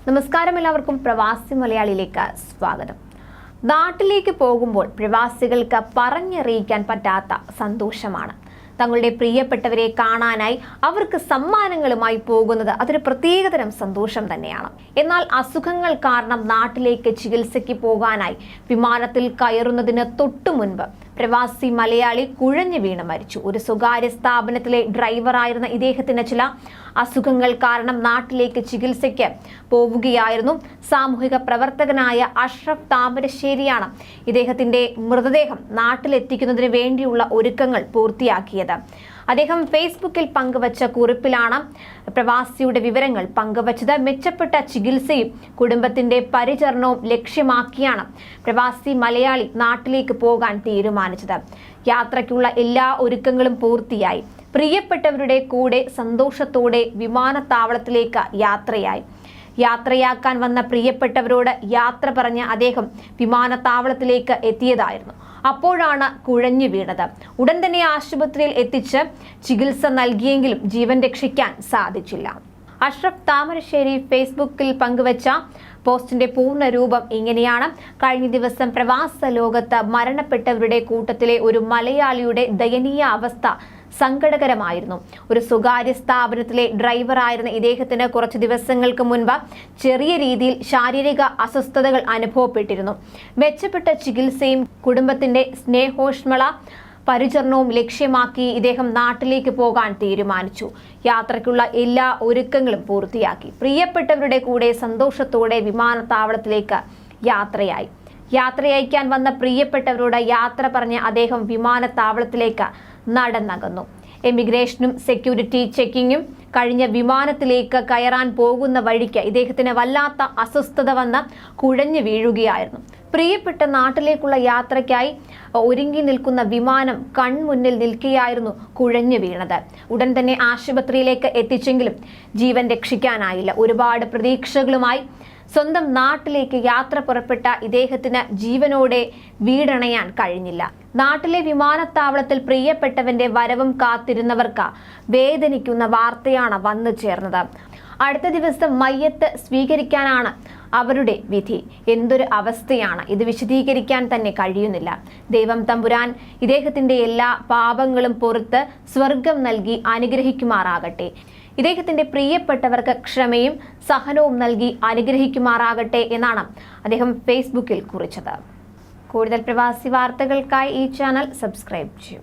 നമസ്കാരം, എല്ലാവർക്കും പ്രവാസി മലയാളിയിലേക്ക് സ്വാഗതം. നാട്ടിലേക്ക് പോകുമ്പോൾ പ്രവാസികൾക്ക് പറഞ്ഞറിയിക്കാൻ പറ്റാത്ത സന്തോഷമാണ്. തങ്ങളുടെ പ്രിയപ്പെട്ടവരെ കാണാനായി അവർക്ക് സമ്മാനങ്ങളുമായി പോകുന്നത് അതൊരു പ്രത്യേകതരം സന്തോഷം തന്നെയാണ്. എന്നാൽ അസുഖങ്ങൾ കാരണം നാട്ടിലേക്ക് ചികിത്സയ്ക്ക് പോകാനായി വിമാനത്തിൽ കയറുന്നതിന് തൊട്ടു മുൻപ് പ്രവാസി മലയാളി കുഴഞ്ഞു വീണ് മരിച്ചു. ഒരു സ്വകാര്യ സ്ഥാപനത്തിലെ ഡ്രൈവറായിരുന്ന ഇദ്ദേഹത്തിന് ചില അസുഖങ്ങൾ കാരണം നാട്ടിലേക്ക് ചികിത്സയ്ക്ക് പോവുകയായിരുന്നു. സാമൂഹിക പ്രവർത്തകനായ അഷ്റഫ് താമരശ്ശേരിയാണ് ഇദ്ദേഹത്തിന്റെ മൃതദേഹം നാട്ടിലെത്തിക്കുന്നതിന് വേണ്ടിയുള്ള ഒരുക്കങ്ങൾ പൂർത്തിയാക്കിയത്. അദ്ദേഹം ഫേസ്ബുക്കിൽ പങ്കുവച്ച കുറിപ്പിലാണ് പ്രവാസിയുടെ വിവരങ്ങൾ പങ്കുവച്ചത്. മെച്ചപ്പെട്ട ചികിത്സയും കുടുംബത്തിന്റെ പരിചരണവും ലക്ഷ്യമാക്കിയാണ് പ്രവാസി മലയാളി നാട്ടിലേക്ക് പോകാൻ തീരുമാനിച്ചത്. യാത്രയ്ക്കുള്ള എല്ലാ ഒരുക്കങ്ങളും പൂർത്തിയായി. പ്രിയപ്പെട്ടവരുടെ കൂടെ സന്തോഷത്തോടെ വിമാനത്താവളത്തിലേക്ക് യാത്രയാക്കാൻ വന്ന പ്രിയപ്പെട്ടവരോട് യാത്ര പറഞ്ഞ അദ്ദേഹം വിമാനത്താവളത്തിലേക്ക് എത്തിയതായിരുന്നു. അപ്പോഴാണ് കുഴഞ്ഞു വീണത്. ഉടൻ തന്നെ ആശുപത്രിയിൽ എത്തിച്ച് ചികിത്സ നൽകിയെങ്കിലും ജീവൻ രക്ഷിക്കാൻ സാധിച്ചില്ല. അഷ്റഫ് താമരശ്ശേരി ഫേസ്ബുക്കിൽ പങ്കുവച്ച പോസ്റ്റിന്റെ പൂർണ്ണ രൂപം ഇങ്ങനെയാണ്. കഴിഞ്ഞ ദിവസം പ്രവാസ ലോകത്ത് മരണപ്പെട്ടവരുടെ കൂട്ടത്തിലെ ഒരു മലയാളിയുടെ ദയനീയ അവസ്ഥ സങ്കടകരമായിരുന്നു. ഒരു സ്വകാര്യ സ്ഥാപനത്തിലെ ഡ്രൈവറായിരുന്ന ഇദ്ദേഹത്തിന് കുറച്ച് ദിവസങ്ങൾക്ക് മുൻപ് ചെറിയ രീതിയിൽ ശാരീരിക അസ്വസ്ഥതകൾ അനുഭവപ്പെട്ടിരുന്നു. മെച്ചപ്പെട്ട ചികിത്സയും കുടുംബത്തിന്റെ സ്നേഹോഷ്മള പരിചരണവും ലക്ഷ്യമാക്കി ഇദ്ദേഹം നാട്ടിലേക്ക് പോകാൻ തീരുമാനിച്ചു. യാത്രയ്ക്കുള്ള എല്ലാ ഒരുക്കങ്ങളും പൂർത്തിയാക്കി. പ്രിയപ്പെട്ടവരുടെ കൂടെ സന്തോഷത്തോടെ വിമാനത്താവളത്തിലേക്ക് യാത്രയയക്കാൻ വന്ന പ്രിയപ്പെട്ടവരോട് യാത്ര പറഞ്ഞ് അദ്ദേഹം വിമാനത്താവളത്തിലേക്ക് നടന്നകന്നു. എമിഗ്രേഷനും സെക്യൂരിറ്റി ചെക്കിങ്ങും കഴിഞ്ഞ വിമാനത്തിലേക്ക് കയറാൻ പോകുന്ന വഴിക്ക് ഇദ്ദേഹത്തിന് വല്ലാത്ത അസ്വസ്ഥത വന്ന് കുഴഞ്ഞു വീഴുകയായിരുന്നു. പ്രിയപ്പെട്ട നാട്ടിലേക്കുള്ള യാത്രയ്ക്കായി ഒരുങ്ങി നിൽക്കുന്ന വിമാനം കൺമുന്നിൽ നിൽക്കുകയായിരുന്നു കുഴഞ്ഞു വീണത്. ഉടൻ തന്നെ ആശുപത്രിയിലേക്ക് എത്തിച്ചെങ്കിലും ജീവൻ രക്ഷിക്കാനായില്ല. ഒരുപാട് പ്രതീക്ഷകളുമായി സ്വന്തം നാട്ടിലേക്ക് യാത്ര പുറപ്പെട്ട ഇദ്ദേഹത്തിന് ജീവനോടെ വീടണയാൻ കഴിഞ്ഞില്ല. നാട്ടിലെ വിമാനത്താവളത്തിൽ പ്രിയപ്പെട്ടവന്റെ വരവും കാത്തിരുന്നവർക്ക് വേദനിക്കുന്ന വാർത്തയാണ് വന്നു ചേർന്നത്. അടുത്ത ദിവസം മയ്യത്ത് സ്വീകരിക്കാനാണ് അവരുടെ വിധി. എന്തൊരു അവസ്ഥയാണ് ഇത്! വിശദീകരിക്കാൻ തന്നെ കഴിയുന്നില്ല. ദൈവം തമ്പുരാൻ ഇദ്ദേഹത്തിന്റെ എല്ലാ പാപങ്ങളും പൊറുത്ത് സ്വർഗം നൽകി അനുഗ്രഹിക്കുമാറാകട്ടെ. ഇദ്ദേഹത്തിന്റെ പ്രിയപ്പെട്ടവർക്ക് ക്ഷമയും സഹനവും നൽകി അനുഗ്രഹിക്കുമാറാകട്ടെ എന്നാണ് അദ്ദേഹം ഫേസ്ബുക്കിൽ കുറിച്ചത്. കൂടുതൽ പ്രവാസി വാർത്തകൾക്കായി ഈ ചാനൽ സബ്സ്ക്രൈബ് ചെയ്യൂ.